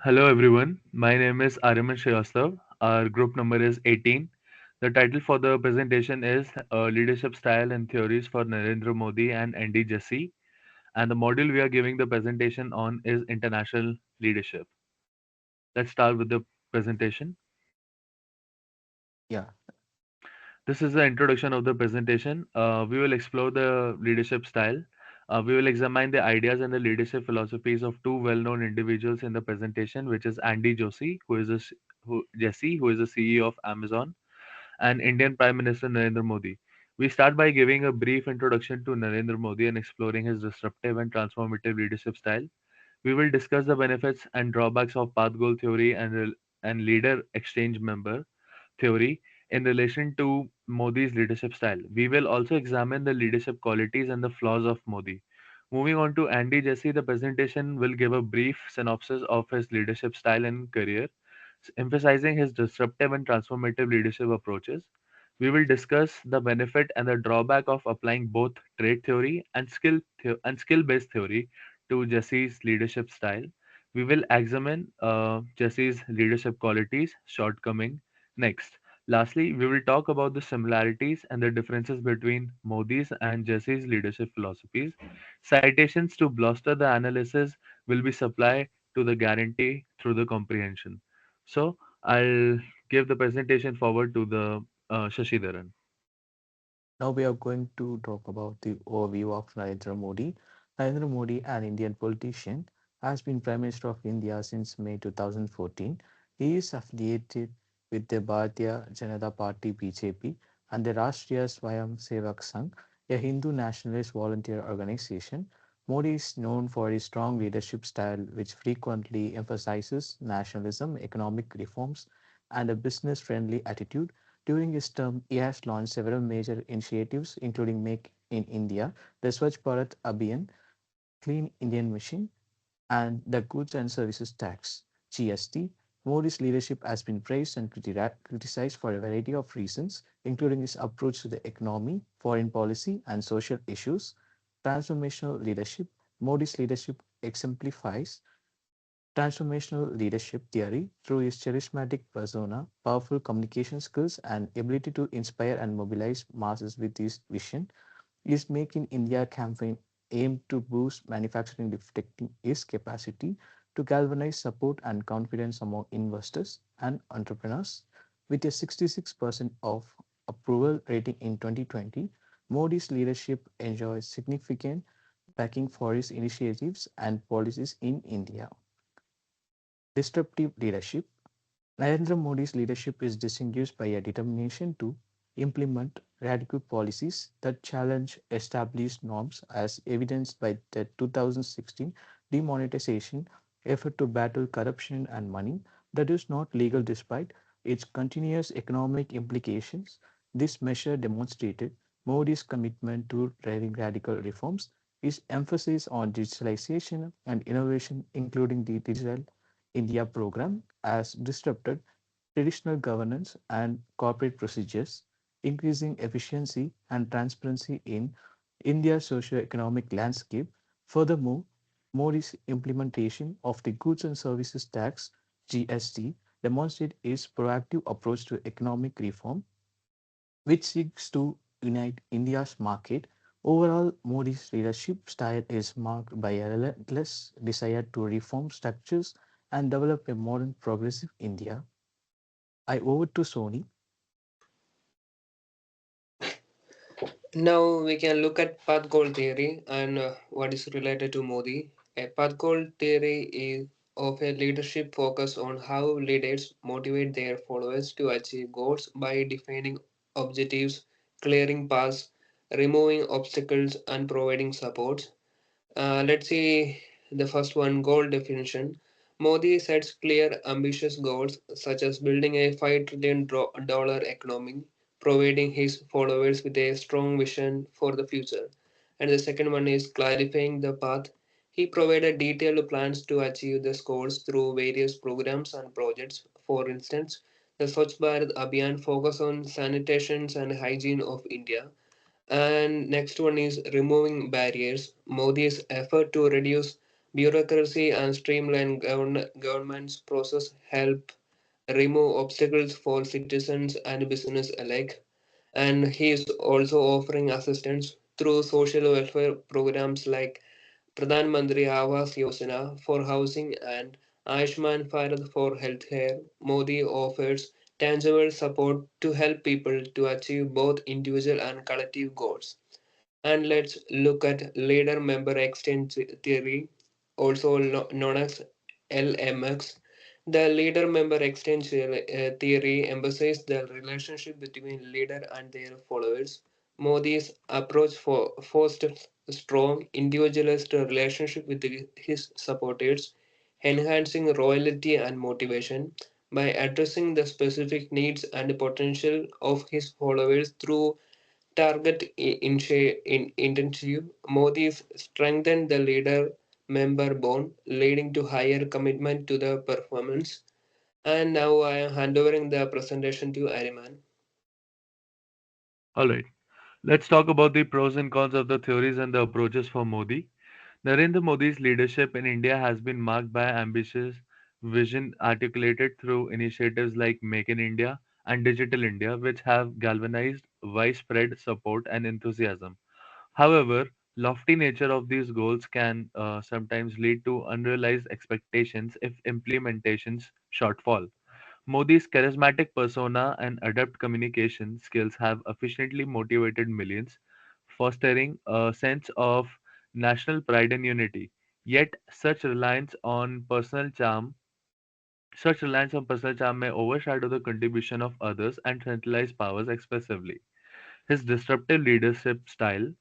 Hello everyone, my name is Ariman Srivastav. Our group number is 18. The title for the presentation is Leadership Style and Theories for Narendra Modi and ND Jesse. And the module we are giving the presentation on is International Leadership. Let's start with the presentation. Yeah. This is the introduction of the presentation. We will explore the leadership style. We will examine the ideas and the leadership philosophies of two well-known individuals in the presentation, which is Andy Jassy, who is the CEO of Amazon, and Indian Prime Minister Narendra Modi. We start by giving a brief introduction to Narendra Modi and exploring his disruptive and transformative leadership style. We will discuss the benefits and drawbacks of path goal theory and leader exchange member theory in relation to Modi's leadership style. We will also examine the leadership qualities and the flaws of Modi. Moving on to Andy Jesse, the presentation will give a brief synopsis of his leadership style and career, emphasizing his disruptive and transformative leadership approaches. We will discuss the benefit and the drawback of applying both trait theory and skill-based theory to Jesse's leadership style. We will examine Jesse's leadership qualities, shortcoming. Next, lastly, we will talk about the similarities and the differences between Modi's and Jesse's leadership philosophies. Citations to bolster the analysis will be supplied to the guarantee through the comprehension. So I'll give the presentation forward to the Shashidharan. Now we are going to talk about the overview of Narendra Modi. Narendra Modi, an Indian politician, has been Prime Minister of India since May 2014. He is affiliated with the Bharatiya Janata Party (BJP) and the Rashtriya Swayam Sevak Sangh, a Hindu nationalist volunteer organization. Modi is known for his strong leadership style, which frequently emphasizes nationalism, economic reforms, and a business-friendly attitude. During his term, he has launched several major initiatives, including Make in India, the Swachh Bharat Abhiyan, Clean Indian Mission, and the Goods and Services Tax (GST). Modi's leadership has been praised and criticized for a variety of reasons, including his approach to the economy, foreign policy, and social issues. Transformational leadership. Modi's leadership exemplifies transformational leadership theory through his charismatic persona, powerful communication skills, and ability to inspire and mobilize masses with his vision. His Make in India campaign aimed to boost manufacturing, reflecting his capacity to galvanize support and confidence among investors and entrepreneurs. With a 66% of approval rating in 2020, Modi's leadership enjoys significant backing for his initiatives and policies in India. Disruptive leadership. Narendra Modi's leadership is distinguished by a determination to implement radical policies that challenge established norms, as evidenced by the 2016 demonetization effort to battle corruption and money that is not legal despite its continuous economic implications. This measure demonstrated Modi's commitment to driving radical reforms, his emphasis on digitalization and innovation, including the Digital India program, has disrupted traditional governance and corporate procedures, increasing efficiency and transparency in India's socio-economic landscape. Furthermore, Modi's implementation of the Goods and Services Tax (GST) demonstrates its proactive approach to economic reform, which seeks to unite India's market. Overall, Modi's leadership style is marked by a relentless desire to reform structures and develop a modern, progressive India. I over to Sony. Now we can look at path goal theory and what is related to Modi. A path goal theory is of a leadership focus on how leaders motivate their followers to achieve goals by defining objectives, clearing paths, removing obstacles, and providing support. Let's see the first one goal definition. Modi sets clear, ambitious goals such as building a $5 trillion economy, providing his followers with a strong vision for the future. And the second one is clarifying the path. He provided detailed plans to achieve these goals through various programs and projects. For instance, the Swachh Bharat Abhiyan focus on sanitation and hygiene of India, and next one is removing barriers. Modi's effort to reduce Bureaucracy and streamlined government's process help remove obstacles for citizens and business alike. And he is also offering assistance through social welfare programs like Pradhan Mantri Awas Yojana for housing and Ayushman Bharat for healthcare. Modi offers tangible support to help people to achieve both individual and collective goals. And let's look at leader member exchange theory, also known as LMX. The leader member exchange theory emphasizes the relationship between leader and their followers. Modi's approach fosters a strong individualist relationship with his supporters, enhancing loyalty and motivation by addressing the specific needs and potential of his followers through target intensive. Modi strengthened the leader member bond, leading to higher commitment to the performance. And now I am handovering the presentation to Ariman. All right. Let's talk about the pros and cons of the theories and the approaches for Modi. Narendra Modi's leadership in India has been marked by ambitious vision articulated through initiatives like Make in India and Digital India, which have galvanized widespread support and enthusiasm. However, lofty nature of these goals can sometimes lead to unrealized expectations if implementations shortfall. Modi's charismatic persona and adept communication skills have efficiently motivated millions, fostering a sense of national pride and unity. Yet, such reliance on personal charm may overshadow the contribution of others and centralize powers excessively. His disruptive leadership style,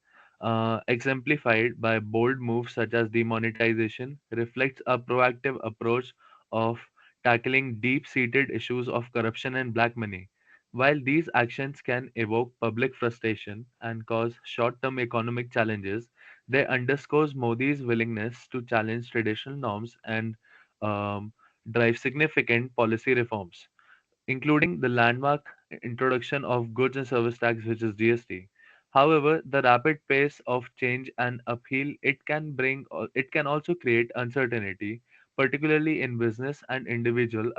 exemplified by bold moves such as demonetization, reflects a proactive approach of tackling deep seated issues of corruption and black money. While these actions can evoke public frustration and cause short term economic challenges, they underscores Modi's willingness to challenge traditional norms and um, drive significant policy reforms, including the landmark introduction of goods and service tax, which is GST. However, the rapid pace of change and upheaval it can also create uncertainty, particularly in business and individual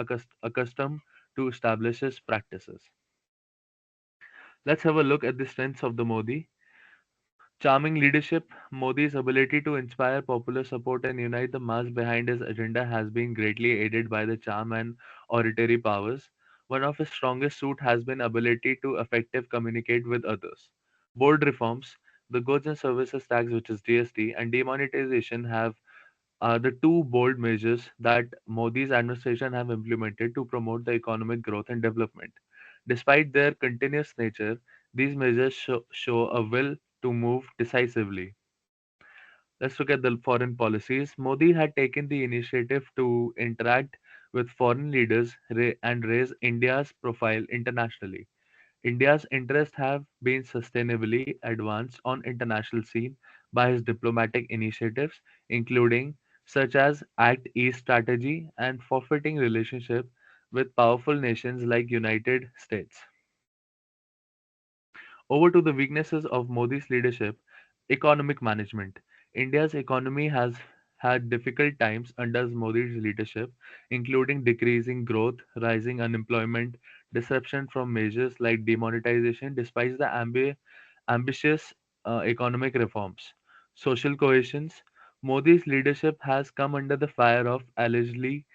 accustomed to established practices. Let's have a look at the strengths of the Modi. Charming leadership, Modi's ability to inspire popular support and unite the mass behind his agenda has been greatly aided by the charm and oratory powers. One of his strongest suit has been ability to effective communicate with others. Bold reforms, the goods and services tax, which is GST, and demonetization have are the two bold measures that Modi's administration have implemented to promote the economic growth and development. Despite their continuous nature, these measures show a will to move decisively. Let's look at the foreign policies. Modi had taken the initiative to interact with foreign leaders and raise India's profile internationally. India's interests have been sustainably advanced on international scene by his diplomatic initiatives, including such as Act East strategy and forfeiting relationship with powerful nations like United States. Over to the weaknesses of Modi's leadership, economic management. India's economy has had difficult times under Modi's leadership, including decreasing growth, rising unemployment, disruption from measures like demonetization, despite the ambitious economic reforms. Social cohesion. Modi's leadership has come under the fire of allegedly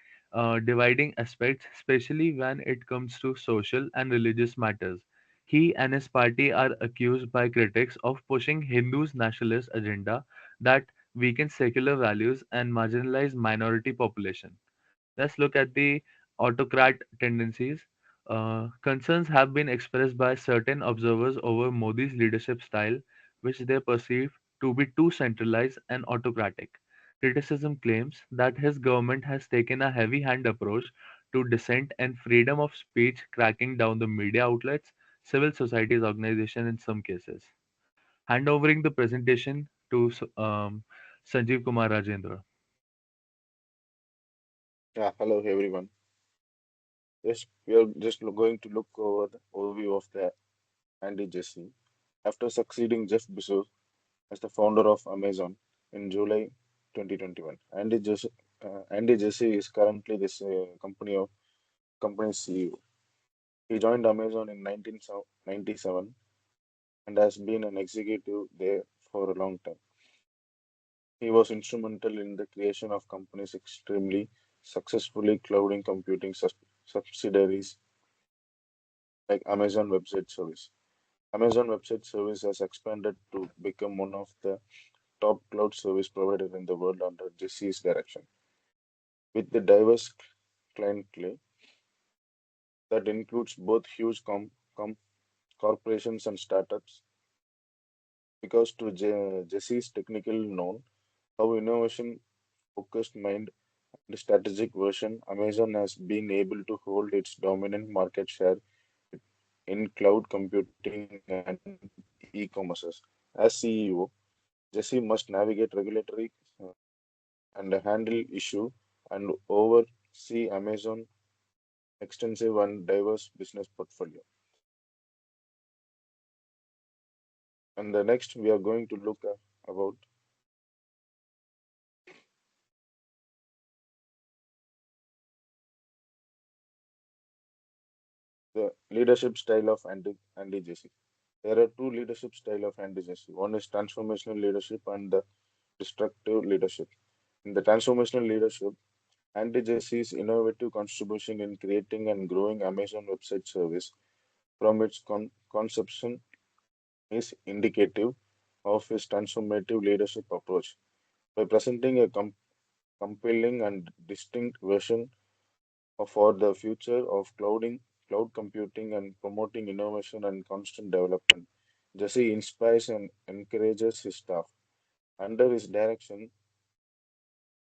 dividing aspects, especially when it comes to social and religious matters. He and his party are accused by critics of pushing Hindus' nationalist agenda that weakens secular values and marginalize minority population. Let's look at the autocrat tendencies. Concerns have been expressed by certain observers over Modi's leadership style, which they perceive to be too centralized and autocratic. Criticism claims that his government has taken a heavy hand approach to dissent and freedom of speech, cracking down the media outlets, civil societies organization in some cases. Handovering the presentation to Sanjeev Kumar Rajendra. Yeah, hello everyone. Yes, we are just going to look over the overview of the Andy Jassy. After succeeding Jeff Bezos as the founder of Amazon in July 2021. Andy Jassy is currently this company's CEO. He joined Amazon in 1997 and has been an executive there for a long time. He was instrumental in the creation of company's extremely successfully clouding computing subsidiaries like Amazon Website Service. Amazon Website Service has expanded to become one of the top cloud service providers in the world under Jesse's direction. With the diverse clientele that includes both huge corporations and startups, because to Jesse's technical known, how innovation focused mind and strategic version, Amazon has been able to hold its dominant market share in cloud computing and e-commerces. As CEO, Jesse must navigate regulatory and handle issue and oversee Amazon extensive and diverse business portfolio. And the next we are going to look about the leadership style of Andy Jassy. There are two leadership style of Andy Jassy. One is transformational leadership and the destructive leadership. In the transformational leadership, Andy Jesse's innovative contribution in creating and growing Amazon website service from its conception is indicative of his transformative leadership approach. By presenting a compelling and distinct vision for the future of cloud computing and promoting innovation and constant development, Jesse inspires and encourages his staff. Under his direction,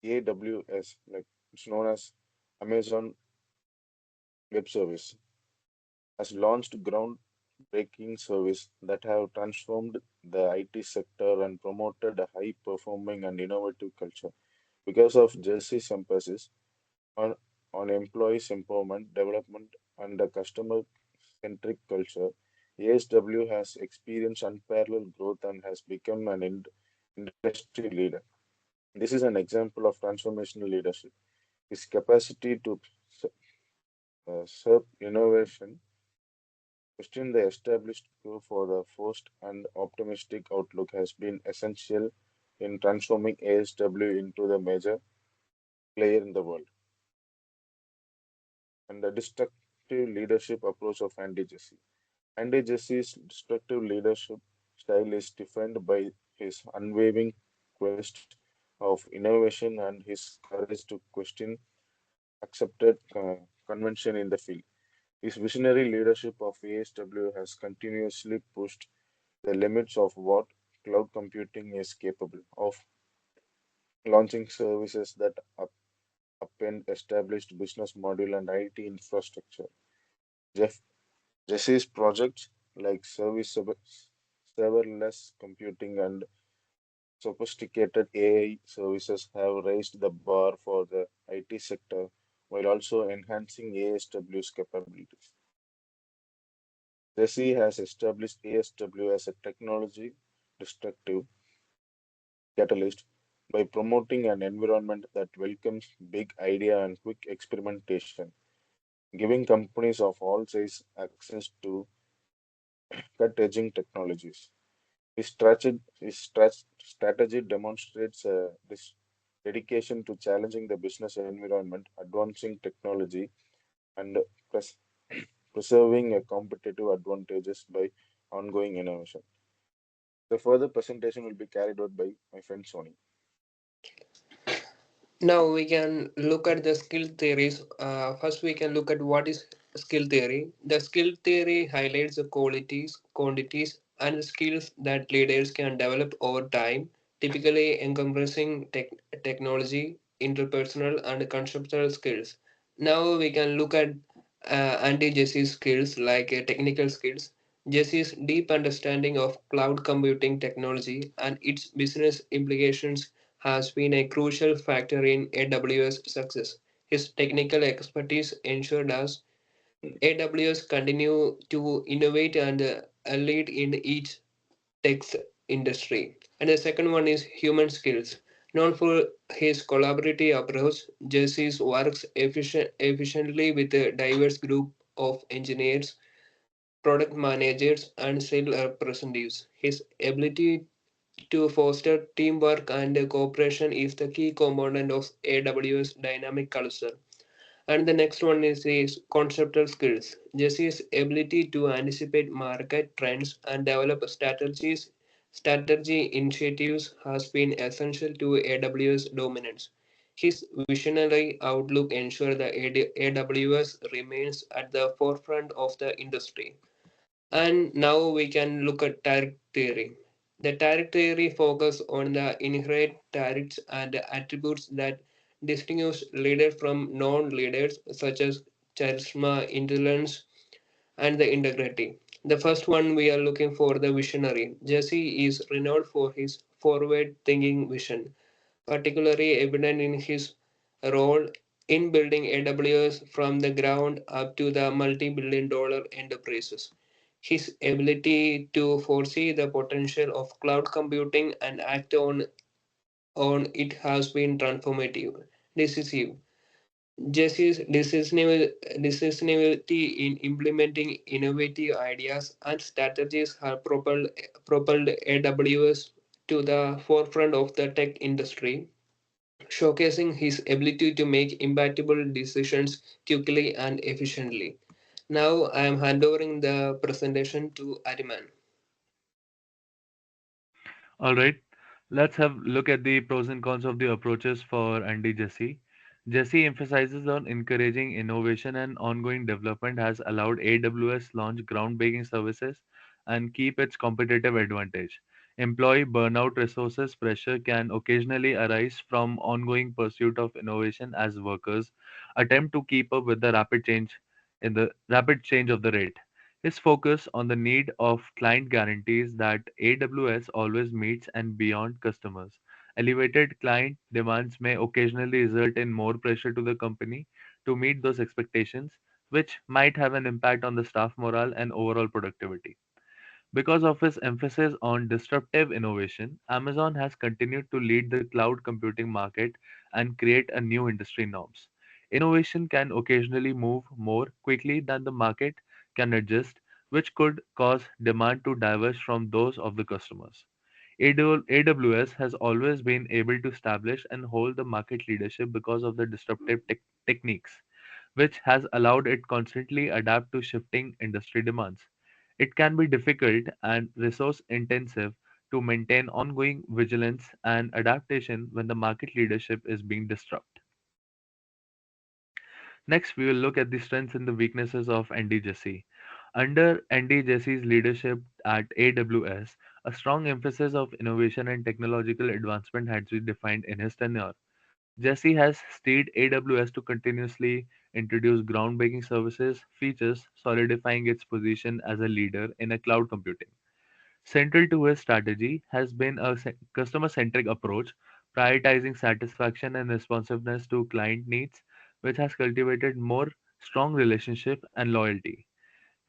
AWS, like it's known as Amazon Web Service, has launched groundbreaking service that have transformed the IT sector and promoted a high-performing and innovative culture. Because of Jesse's emphasis on, on employees' empowerment, development, and a customer-centric culture, ASW has experienced unparalleled growth and has become an industry leader. This is an example of transformational leadership. His capacity to serve innovation, question the established quo for the forced and optimistic outlook has been essential in transforming ASW into the major player in the world. And the destructive leadership approach of Andy Jassy. Andy Jesse's destructive leadership style is defined by his unwavering quest of innovation and his courage to question accepted convention in the field. His visionary leadership of ASW has continuously pushed the limits of what cloud computing is capable of, launching services that upend established business model and IT infrastructure. Jeff Jesse's projects like serverless computing and sophisticated AI services have raised the bar for the IT sector while also enhancing ASW's capabilities. Jesse has established ASW as a technology destructive catalyst by promoting an environment that welcomes big idea and quick experimentation, giving companies of all sizes access to cut-edging technologies. His strategy demonstrates this dedication to challenging the business environment, advancing technology, and pres- preserving a competitive advantages by ongoing innovation. The further presentation will be carried out by my friend Sony. Now we can look at the skill theories. First, we can look at what is skill theory. The skill theory highlights the qualities, quantities, and skills that leaders can develop over time, typically encompassing technology, interpersonal, and conceptual skills. Now we can look at Andy Jesse's skills, like technical skills. Jesse's deep understanding of cloud computing technology and its business implications has been a crucial factor in AWS success. His technical expertise ensured us AWS continue to innovate and lead in each tech industry. And the second one is human skills. Known for his collaborative approach, Jesse works efficiently with a diverse group of engineers, product managers, and sales representatives. His ability to foster teamwork and cooperation is the key component of AWS dynamic culture. And the next one is his conceptual skills. Jesse's ability to anticipate market trends and develop strategy initiatives has been essential to AWS dominance. His visionary outlook ensures that AWS remains at the forefront of the industry. And now we can look at tariff theory. The tariff theory focuses on the inherent tariffs and attributes that distinguish leaders from non-leaders, such as charisma, intelligence, and the integrity. The first one we are looking for the visionary. Jesse is renowned for his forward-thinking vision, particularly evident in his role in building AWS from the ground up to the multi-billion dollar enterprises. His ability to foresee the potential of cloud computing and act on it has been transformative, decisive. Jesse's decisiveness in implementing innovative ideas and strategies have propelled AWS to the forefront of the tech industry, showcasing his ability to make impactful decisions quickly and efficiently. Now I am handovering the presentation to Ariman. All right, let's have look at the pros and cons of the approaches for Andy Jassy. Jassy emphasizes on encouraging innovation and ongoing development has allowed AWS launch groundbreaking services and keep its competitive advantage. Employee burnout resources pressure can occasionally arise from ongoing pursuit of innovation as workers attempt to keep up with the rapid change of the rate. His focus on the need of client guarantees that AWS always meets and beyond customers. Elevated client demands may occasionally result in more pressure to the company to meet those expectations, which might have an impact on the staff morale and overall productivity. Because of his emphasis on disruptive innovation, Amazon has continued to lead the cloud computing market and create a new industry norms. Innovation can occasionally move more quickly than the market can adjust, which could cause demand to diverge from those of the customers. AWS has always been able to establish and hold the market leadership because of the disruptive techniques, which has allowed it constantly adapt to shifting industry demands. It can be difficult and resource intensive to maintain ongoing vigilance and adaptation when the market leadership is being disrupted. Next, we will look at the strengths and the weaknesses of Andy Jassy. Under Andy Jassy's leadership at AWS, a strong emphasis of innovation and technological advancement has been defined in his tenure. Jesse has steered AWS to continuously introduce groundbreaking services features, solidifying its position as a leader in a cloud computing. Central to his strategy has been a customer-centric approach, prioritizing satisfaction and responsiveness to client needs, which has cultivated more strong relationship and loyalty.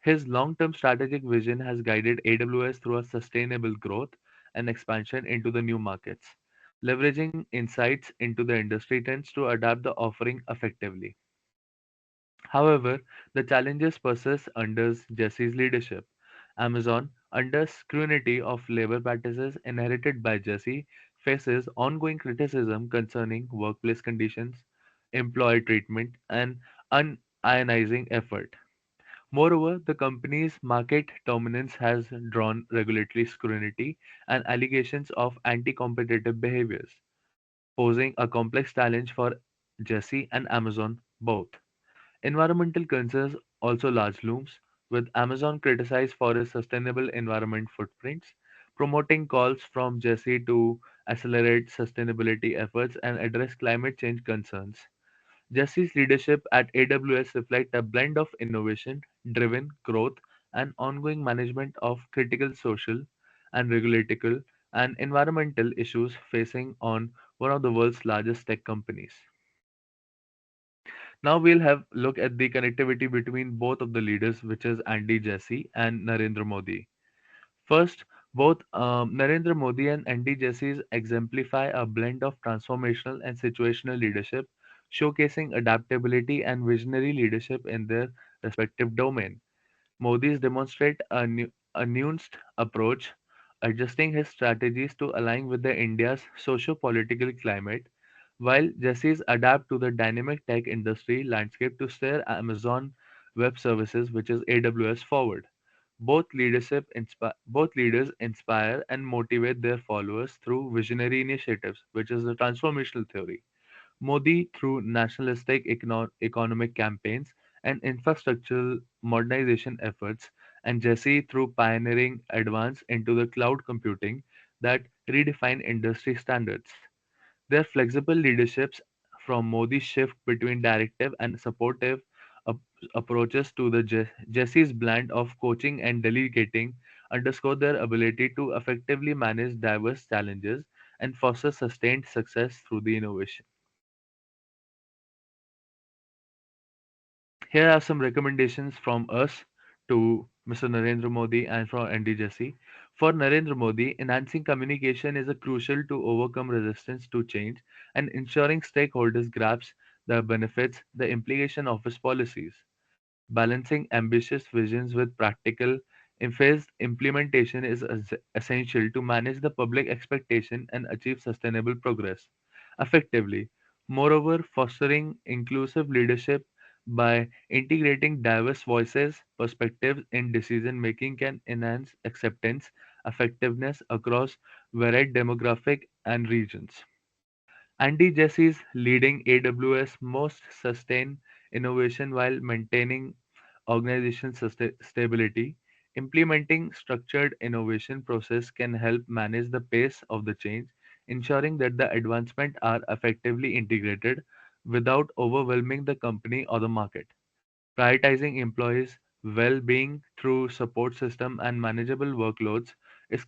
His long-term strategic vision has guided AWS through a sustainable growth and expansion into the new markets, leveraging insights into the industry trends to adapt the offering effectively. However, the challenges persist under Jesse's leadership. Amazon, under scrutiny of labor practices inherited by Jesse, faces ongoing criticism concerning workplace conditions, employee treatment, and unionizing effort. Moreover, the company's market dominance has drawn regulatory scrutiny and allegations of anti-competitive behaviors, posing a complex challenge for Jesse and Amazon both. Environmental concerns also large looms, with Amazon criticized for its sustainable environment footprints, promoting calls from Jesse to accelerate sustainability efforts and address climate change concerns. Jesse's leadership at AWS reflects a blend of innovation driven growth and ongoing management of critical social and regulatory and environmental issues facing on one of the world's largest tech companies. Now we'll have look at the connectivity between both of the leaders, which is Andy Jassy and Narendra Modi. First, Both Narendra Modi and ND Jesse's exemplify a blend of transformational and situational leadership, showcasing adaptability and visionary leadership in their respective domain. Modi's demonstrate a nuanced approach, adjusting his strategies to align with the India's socio-political climate, while Jesse's adapt to the dynamic tech industry landscape to steer Amazon Web Services, which is AWS, forward. Both leaders inspire and motivate their followers through visionary initiatives, which is the transformational theory. Modi through nationalistic economic campaigns and infrastructural modernization efforts, and Jesse through pioneering advance into the cloud computing that redefine industry standards. Their flexible leaderships, from Modi's shift between directive and supportive ap- approaches to the Jesse's blend of coaching and delegating, underscore their ability to effectively manage diverse challenges and foster sustained success through the innovation. Here are some recommendations from us to Mr. Narendra Modi and from ND Jesse. For Narendra Modi, enhancing communication is a crucial to overcome resistance to change and ensuring stakeholders grasp the benefits, the implication of his policies. Balancing ambitious visions with practical, phased implementation is essential to manage the public expectation and achieve sustainable progress effectively. Moreover, fostering inclusive leadership by integrating diverse voices, perspectives in decision making can enhance acceptance, effectiveness across varied demographic and regions. Andy Jesse's leading AWS most sustain innovation while maintaining organization stability. Implementing structured innovation process can help manage the pace of the change, ensuring that the advancements are effectively integrated without overwhelming the company or the market. Prioritizing employees' well-being through support system and manageable workloads is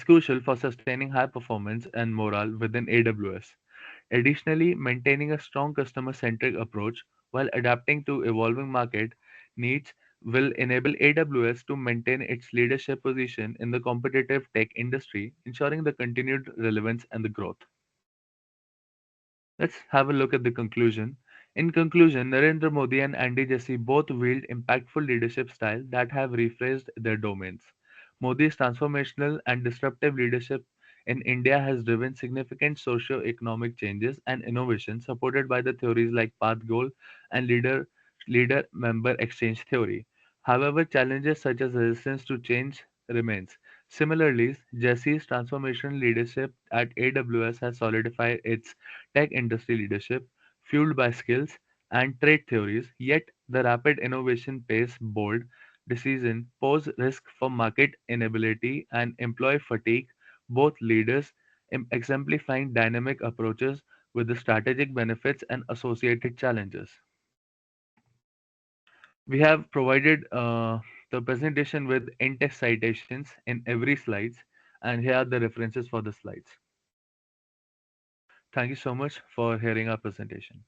crucial for sustaining high performance and morale within AWS. Additionally, maintaining a strong customer-centric approach while adapting to evolving market needs will enable AWS to maintain its leadership position in the competitive tech industry, ensuring the continued relevance and the growth. Let's have a look at the conclusion. In conclusion, Narendra Modi and Andy Jassy both wield impactful leadership style that have rephrased their domains. Modi's transformational and disruptive leadership in India has driven significant socio-economic changes and innovation supported by the theories like path goal and leader member exchange theory. However, challenges such as resistance to change remains. Similarly, Jesse's transformational leadership at AWS has solidified its tech industry leadership, fueled by skills and trade theories, yet the rapid innovation pace, bold decision pose risk for market inability and employee fatigue, both leaders exemplifying dynamic approaches with the strategic benefits and associated challenges. We have provided the presentation with in-text citations in every slides, and here are the references for the slides. Thank you so much for hearing our presentation.